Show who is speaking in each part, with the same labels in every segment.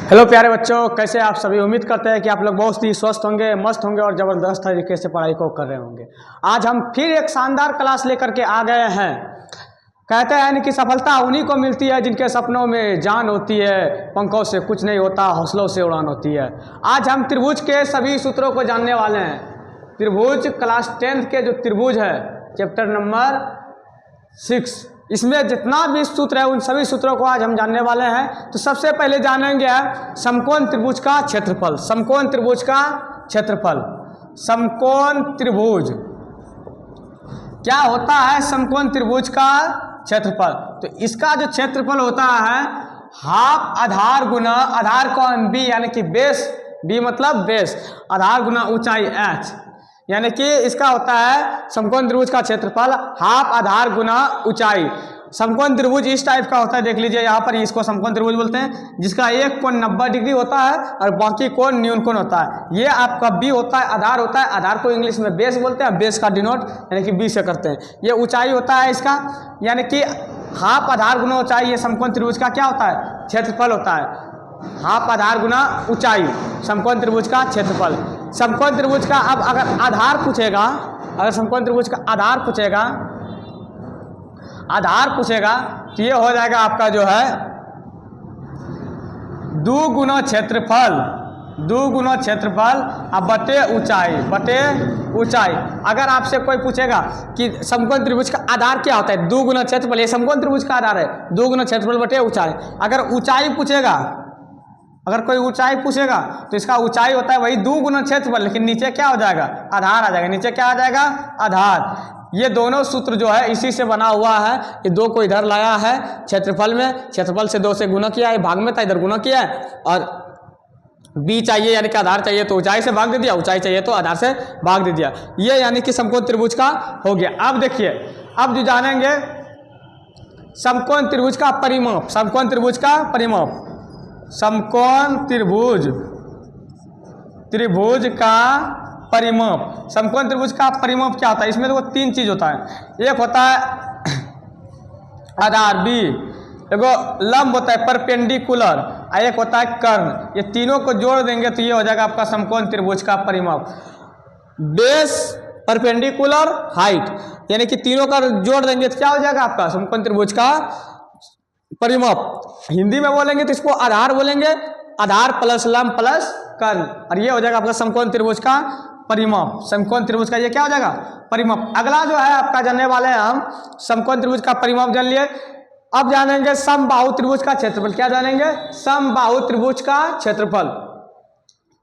Speaker 1: Hello प्यारे बच्चों, कैसे आप सभी। उम्मीद करते हैं कि आप लोग बहुत ही स्वस्थ होंगे, मस्त होंगे और ज़बरदस्त तरीके से पढ़ाई को कर रहे होंगे। आज हम फिर एक शानदार क्लास लेकर के आ गए हैं। कहते हैं कि सफलता उन्हीं को मिलती है जिनके सपनों में जान होती है, पंखों से कुछ नहीं होता, हौसलों से उड़ान होती है। आज हम त्रिभुज के सभी सूत्रों को जानने वाले हैं। त्रिभुज क्लास 10th के जो त्रिभुज है, चैप्टर नंबर 6, इसमें जितना भी सूत्र है उन सभी सूत्रों को आज हम जानने वाले हैं। तो सबसे पहले जानेंगे समकोण त्रिभुज का क्षेत्रफल। समकोण त्रिभुज का क्षेत्रफल। समकोण त्रिभुज क्या होता है? समकोण त्रिभुज का क्षेत्रफल। तो इसका जो क्षेत्रफल होता है हाफ आधार गुना आधार कौन बी, यानी कि बेस, बी मतलब बेस, आधार गुना ऊंचाई एच, यानी कि इसका होता है समकोण त्रिभुज का क्षेत्रफल हाफ आधार गुना ऊंचाई। समकोण त्रिभुज इस टाइप का होता है, देख लीजिए यहाँ पर, इसको समकोण त्रिभुज बोलते हैं, जिसका एक कोण 90 डिग्री होता है और बाकी कोण न्यून कोण होता है। ये आपका बी होता है, आधार होता है। आधार को इंग्लिश में बेस बोलते हैं, बेस का डिनोट यानी कि बी से करते हैं। ये ऊंचाई होता है इसका, यानी कि हाफ आधार गुना ऊंचाई। ये समकोण त्रिभुज का क्या होता है? क्षेत्रफल होता है। हाफ आधार गुना ऊंचाई, समकोण त्रिभुज का क्षेत्रफल। समकोण त्रिभुज का अब अगर आधार पूछेगा, अगर समकोण त्रिभुज का आधार पूछेगा तो ये हो जाएगा आपका जो है 2 गुना क्षेत्रफल, 2 गुना क्षेत्रफल अब बटे ऊंचाई। अगर आपसे कोई पूछेगा कि समकोण त्रिभुज का आधार क्या होता है, 2 गुना क्षेत्रफल, ये समकोण त्रिभुज का आधार है, 2 गुना क्षेत्रफल बटे ऊंचाई। अगर ऊंचाई पूछेगा, अगर कोई ऊंचाई पूछेगा तो इसका ऊंचाई होता है वही 2 गुना क्षेत्रफल, लेकिन नीचे क्या हो जाएगा? आधार आ जाएगा। नीचे क्या आ जाएगा? आधार। ये दोनों सूत्र जो है इसी से बना हुआ है। ये 2 को इधर लाया है क्षेत्रफल में, क्षेत्रफल से 2 से गुना किया है, भाग में था, इधर गुना किया है। और बी चाहिए यानी कि आधार चाहिए तो ऊंचाई से भाग दे दिया, ऊंचाई चाहिए तो आधार से भाग दे दिया। ये यानी कि समकोण त्रिभुज का हो गया। अब देखिए, अब जो जानेंगे समकोण त्रिभुज का परिमाप। समकोण त्रिभुज का परिमाप, समकोण त्रिभुज का परिमाप। समकोण त्रिभुज का परिमाप क्या होता है? इसमें देखो 3 चीज होता है। एक होता है आधार बी, एगो लंब होता है परपेंडिकुलर, और एक होता है कर्ण। ये तीनों को जोड़ देंगे तो ये हो जाएगा आपका समकोण त्रिभुज का परिमाप। बेस, परपेंडिकुलर, हाइट, यानी कि तीनों का जोड़ देंगे तो क्या हो जाएगा आपका समकोण त्रिभुज का परिमाप। हिंदी में बोलेंगे तो इसको आधार बोलेंगे, आधार प्लस लंब प्लस कर्ण, और ये हो जाएगा आपका समकोण त्रिभुज का परिमाप। समकोण त्रिभुज का ये क्या हो जाएगा? परिमाप। अगला जो है आपका जानने वाले हैं हम समकोण त्रिभुज का परिमाप जान लिए। अब जानेंगे समबाहु त्रिभुज का क्षेत्रफल। क्या जानेंगे? समबाहु त्रिभुज का क्षेत्रफल।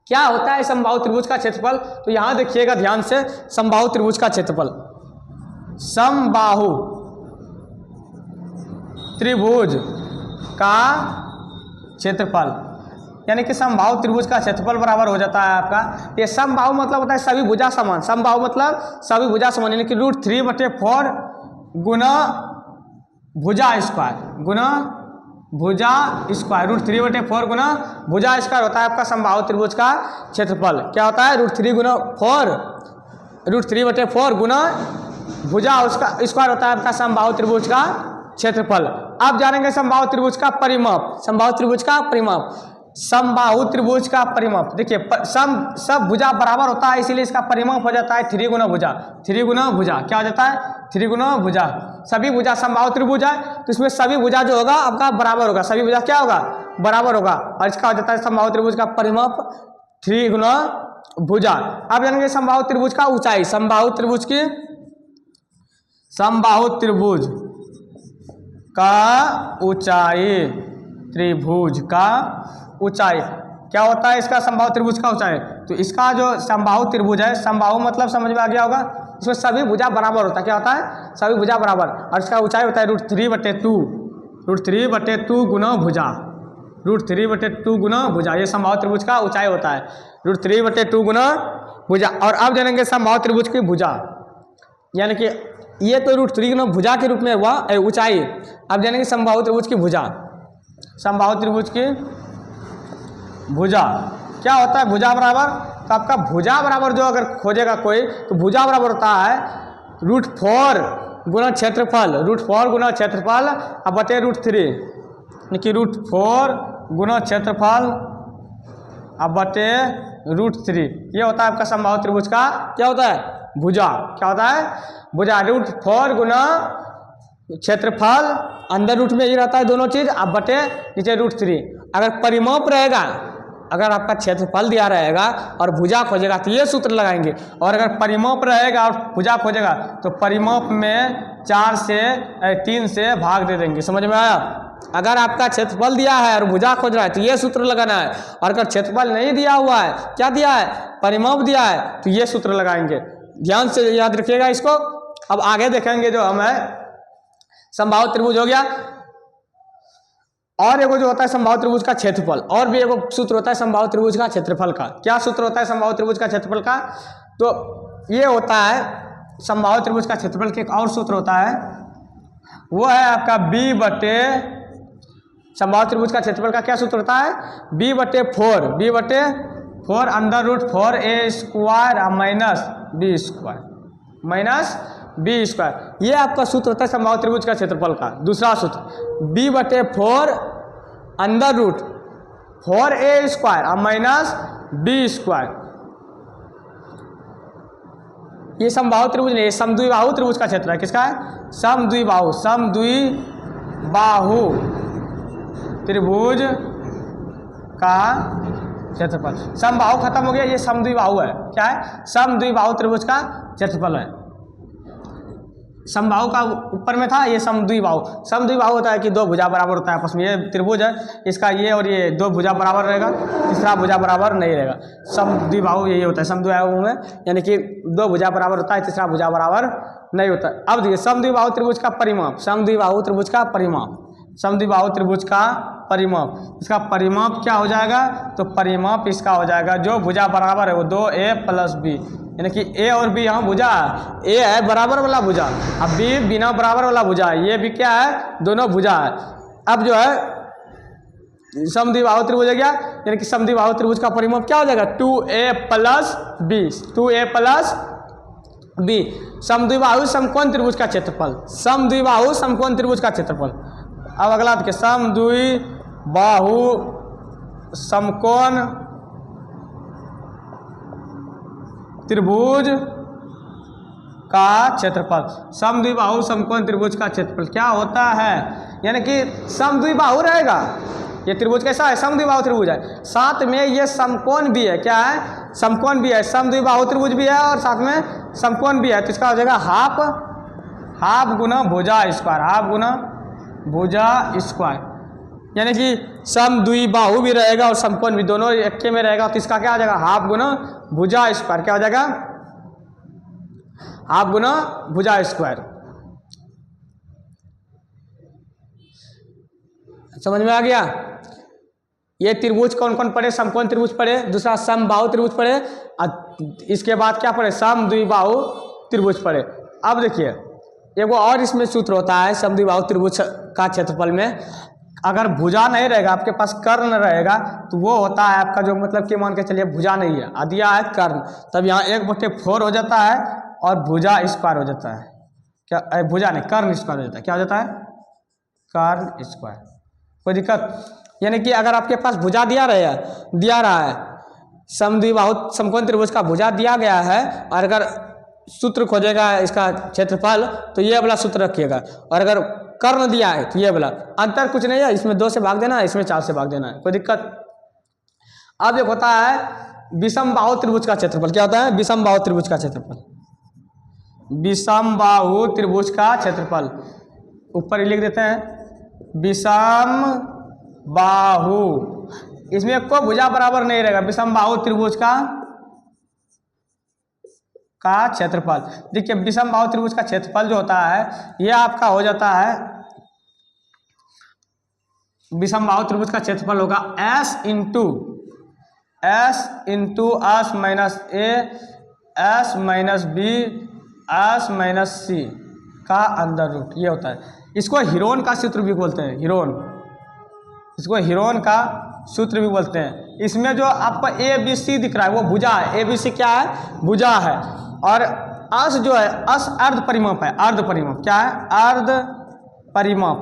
Speaker 1: क्या होता है समबाहु त्रिभुज का क्षेत्रफल? तो यहां देखिएगा ध्यान से, समबाहु त्रिभुज का क्षेत्रफल, समबाहु त्रिभुज का क्षेत्रफल, यानी कि समबाहु त्रिभुज का क्षेत्रफल बराबर हो जाता है आपका, ये समबाहु मतलब होता है सभी भुजा समान। समबाहु मतलब सभी भुजा समान, यानी कि √3/4 गुना भुजा स्क्वायर, गुना भुजा स्क्वायर, √3/4 गुना भुजा स्क्वायर होता है आपका समबाहु त्रिभुज का क्षेत्रफल। क्या होता है? √3/4 गुना भुजा उसका स्क्वायर होता है आपका समबाहु त्रिभुज का क्षेत्रफल। अब जानेंगे समबाहु त्रिभुज का परिमाप। समबाहु त्रिभुज का परिमाप, समबाहु त्रिभुज का परिमाप। देखिए सब भुजा बराबर होता है, इसीलिए इसका परिमाप हो जाता है 3 गुना भुजा। 3 गुना भुजा क्या हो जाता है? 3 गुना भुजा। सभी भुजा समबाहु त्रिभुज है तो इसमें सभी भुजा जो होगा आपका बराबर होगा, सभी भुजा क्या होगा? बराबर होगा, और इसका हो जाता है समबाहु त्रिभुज का परिमाप 3 गुना भुजा। अब जानेंगे समबाहु त्रिभुज का ऊंचाई। समबाहु त्रिभुज का ऊंचाई, त्रिभुज का ऊंचाई क्या होता है इसका? समबाहु त्रिभुज का ऊंचाई। तो इसका जो समबाहु त्रिभुज है, समबाहु मतलब समझ में आ गया होगा, इसमें सभी भुजा बराबर होता है। क्या होता है? सभी भुजा बराबर, और इसका ऊंचाई होता है √3/2 गुना भुजा, √3/2 गुना भुजा। ये समबाहु त्रिभुज का ऊंचाई होता है, √3/2 गुना भुजा। और अब जानेंगे समबाहु त्रिभुज की भुजा, यानी कि ये तो √3 गुना भुजा के रूप में हुआ ऊंचाई। अब जानेंगे समबाहु त्रिभुज की भुजा। समबाहु त्रिभुज की भुजा क्या होता है? भुजा बराबर, तो आपका भुजा बराबर जो अगर खोजेगा कोई तो भुजा बराबर होता है √4 गुना क्षेत्रफल, √4 गुना क्षेत्रफल अब बटे √3, यानी कि √4 गुना क्षेत्रफल अब बटे √3। ये होता है आपका समबाहु त्रिभुज का क्या होता है, भुजा। क्या होता है, भुजा। √4 गुना क्षेत्रफल, अंदर रूट में ये रहता है दोनों चीज, अब बटे नीचे √3। अगर परिमाप रहेगा, अगर आपका क्षेत्रफल दिया रहेगा और भुजा खोजेगा तो ये सूत्र लगाएंगे, और अगर परिमाप रहेगा और भुजा खोजेगा तो परिमाप में 3 से भाग दे देंगे। समझ में आया। अगर आपका क्षेत्रफल दिया है और भुजा खोज रहा है तो ये सूत्र लगाना है, और अगर क्षेत्रफल नहीं दिया हुआ है, क्या दिया है, परिमाप दिया है, तो ये सूत्र लगाएंगे। ध्यान से याद रखिएगा इसको। अब आगे देखेंगे जो हमें समबाहु त्रिभुज हो गया, और एगो जो होता है समबाहु त्रिभुज का क्षेत्रफल, और भी एगो सूत्र होता है समबाहु त्रिभुज का क्षेत्रफल का। क्या सूत्र होता है समबाहु त्रिभुज का क्षेत्रफल का, तो ये होता है समबाहु त्रिभुज का क्षेत्रफल के एक और सूत्र होता है, वो है आपका b बटे, समबाहु त्रिभुज का क्षेत्रफल का क्या सूत्र होता है, b/4, b/4 under root 4a² minus b², ये आपका सूत्र होता है समबाहु त्रिभुज का क्षेत्रफल का। दूसरा सूत्र b/4 under root 4a² minus b², ये समबाहु त्रिभुज नहीं, समद्विबाहु त्रिभुज का क्षेत्र है। किसका है, समद्विबाहु त्रिभुज का क्षेत्रफल। समबाहु खत्म हो गया, ये समद्विबाहु है। क्या है, समद्विबाहु त्रिभुज का क्षेत्रफल है। समबाहु का ऊपर में था, ये समद्विबाहु। समद्विबाहु होता है कि दो भुजा बराबर होता है आपस में। ये त्रिभुज है, इसका ये और ये दो भुजा बराबर रहेगा, तीसरा भुजा बराबर नहीं रहेगा। समद्विबाहु यही होता है समद्विबाहु में, यानी कि दो भुजा बराबर होता है, तीसरा भुजा बराबर नहीं होता। अब देखिए समद्विबाहु त्रिभुज का परिमाप, समद्विबाहु त्रिभुज का परिमाप, समद्विबाहु त्रिभुज का परिमाप, इसका परिमाप क्या हो जाएगा, तो परिमाप इसका हो जाएगा जो भुजा बराबर है वो 2a + b, यानी कि a और b यहाँ भुजा है, a है बराबर वाला भुजा, अब b बिना बराबर वाला भुजा है, ये भी क्या है, दोनों भुजा है। अब जो है समद्विबाहु त्रिभुज है क्या, यानी कि समद्विबाहु त्रिभुज का परिमाप क्या हो जाएगा, 2a + b, 2a + b। समद्विबाहु समकोण त्रिभुज का क्षेत्रफल, समद्विबाहु समकोण त्रिभुज का क्षेत्रफल। अब अगला देखिए, समद्विबाहु समकोण त्रिभुज का क्षेत्रफल, समद्विबाहु समकोण त्रिभुज का क्षेत्रफल क्या होता है, यानी कि समद्विबाहु रहेगा, ये त्रिभुज कैसा है, समद्विबाहु त्रिभुज है, साथ में ये समकोण भी है। क्या है, समकोण भी है, समद्विबाहु त्रिभुज भी है और साथ में समकोण भी है, तो इसका हो जाएगा हाफ गुना भुजा स्क्वायर, हाफ गुना भुजा स्क्वायर, यानी कि समद्विबाहु भी रहेगा और समकोण भी, दोनों एक में रहेगा, तो इसका क्या हो जाएगा, हाफ गुना भुजा स्क्वायर। क्या हो जाएगा, हाफ गुना भुजा स्क्वायर। समझ में आ गया। ये त्रिभुज कौन कौन पढ़े, समकोण त्रिभुज पढ़े, दूसरा समबाहु त्रिभुज पढ़े, इसके बाद क्या पढ़े, समद्विबाहु त्रिभुज पढ़े। अब देखिए एगो और इसमें सूत्र होता है समद्विबाहु त्रिभुज का क्षेत्रफल में, अगर भुजा नहीं रहेगा, आपके पास कर्ण रहेगा, तो वो होता है आपका जो, मतलब कि मान के चलिए भुजा नहीं है, दिया है कर्ण, तब यहाँ 1/4 हो जाता है और भुजा स्क्वायर हो जाता है। क्या, भुजा नहीं, कर्ण स्क्वायर हो जाता है। क्या हो जाता है, कर्ण स्क्वायर। कोई दिक्कत, यानी कि अगर आपके पास भुजा दिया रहा है, समद्विबाहु समकोण त्रिभुज का भुजा दिया गया है, और अगर सूत्र खोजेगा इसका क्षेत्रफल तो ये वाला सूत्र रखिएगा, और अगर कर्ण दिया है तो ये वाला, अंतर कुछ नहीं है, इसमें 2 से भाग देना है, इसमें 4 से भाग देना है, कोई दिक्कत। अब एक होता है विषमबाहु त्रिभुज का क्षेत्रफल। क्या होता है, विषमबाहु त्रिभुज का क्षेत्रफल, विषमबाहु त्रिभुज का क्षेत्रफल, ऊपर ही लिख देते हैं विषमबाहु, इसमें कोई भुजा बराबर नहीं रहेगा, विषमबाहु त्रिभुज का क्षेत्रफल। देखिए विषमबाहु त्रिभुज का क्षेत्रफल जो होता है ये आपका हो जाता है, विषमबाहु त्रिभुज का क्षेत्रफल होगा s into s minus a s minus b s minus c का अंडर रूट, ये होता है। इसको हीरोन का सूत्र भी बोलते हैं, इसको हीरोन का सूत्र भी बोलते हैं। इसमें जो आपको ए बी सी दिख रहा है वो भुजा है, ए बी सी क्या है, भुजा है, और अस जो है, अस अर्ध परिमाप है, अर्ध परिमाप। क्या है, अर्ध परिमाप,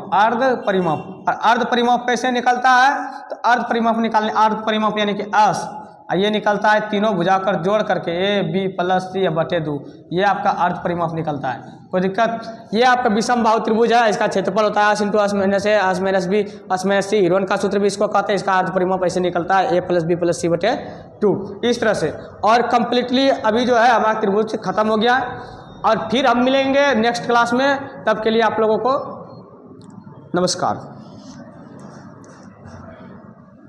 Speaker 1: और अर्ध परिमाप कैसे निकलता है, तो अर्ध परिमाप निकालने, अर्ध परिमाप यानी कि अस ये निकलता है तीनों भुजाकर जोड़ करके ए बी प्लस सी बटे 2, ये आपका अर्ध परिमाप निकलता है। कोई दिक्कत? ये आपका विषम बाहु त्रिभुज है, इसका क्षेत्रफल होता है आस इंटू आस माइनस ए आस माइनस बी आस माइनस सी। हिरोन का सूत्र भी इसको कहते हैं, इसका अर्ध परिमाप ऐसे निकलता है ए प्लस बी प्लस सी बटे 2, इस तरह से। और कंप्लीटली अभी जो है हमारा त्रिभुज खत्म हो गया है, और फिर हम मिलेंगे नेक्स्ट क्लास में। तब के लिए आप लोगों को नमस्कार।